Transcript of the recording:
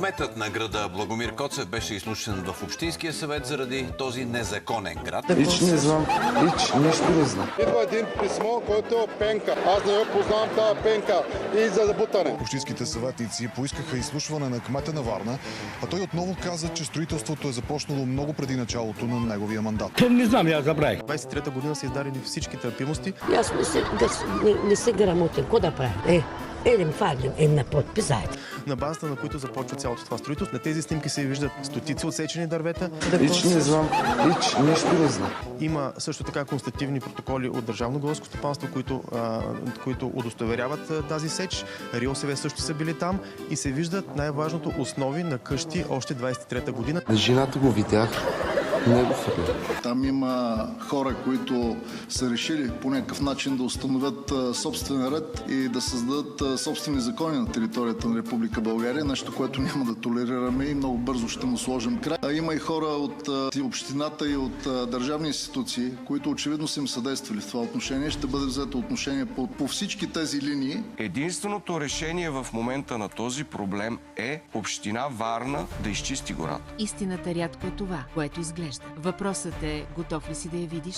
Кметът на града Благомир Коцев беше изслушан в Общинския съвет заради този незаконен град. Ич не знам, нищо не знам. Идва един писмо, който е пенка. Аз не я познавам тази пенка и за забутане. Общинските съветници поискаха изслушване на кмета на Варна, а той отново каза, че строителството е започнало много преди началото на неговия мандат. Не знам, я забравих. 23-та година са издадени всички търпимости. Аз мисля да не се грамотен. Какво да правим? Едем фарлим, една подпис, На базата на които започва цялото това строителство. На тези снимки се виждат стотици отсечени дървета. Ич не знам, нищо не знам. Има също така констативни протоколи от Държавно горско стопанство, които удостоверяват тази сеч. РИОСВ също са били там и се виждат най-важното основи на къщи още 23-та година. Жената го видях. Там има хора, които са решили по някакъв начин да установят собствен ред и да създадат собствени закони на територията на Република България, нещо, което няма да толерираме и много бързо ще му сложим край. Има и хора от общината и от държавни институции, които очевидно са им съдействали в това отношение. Ще бъде взето отношение по всички тези линии. Единственото решение в момента на този проблем е община Варна да изчисти гората. Истината рядко е това, което изглежда. Въпросът е, готов ли си да я видиш?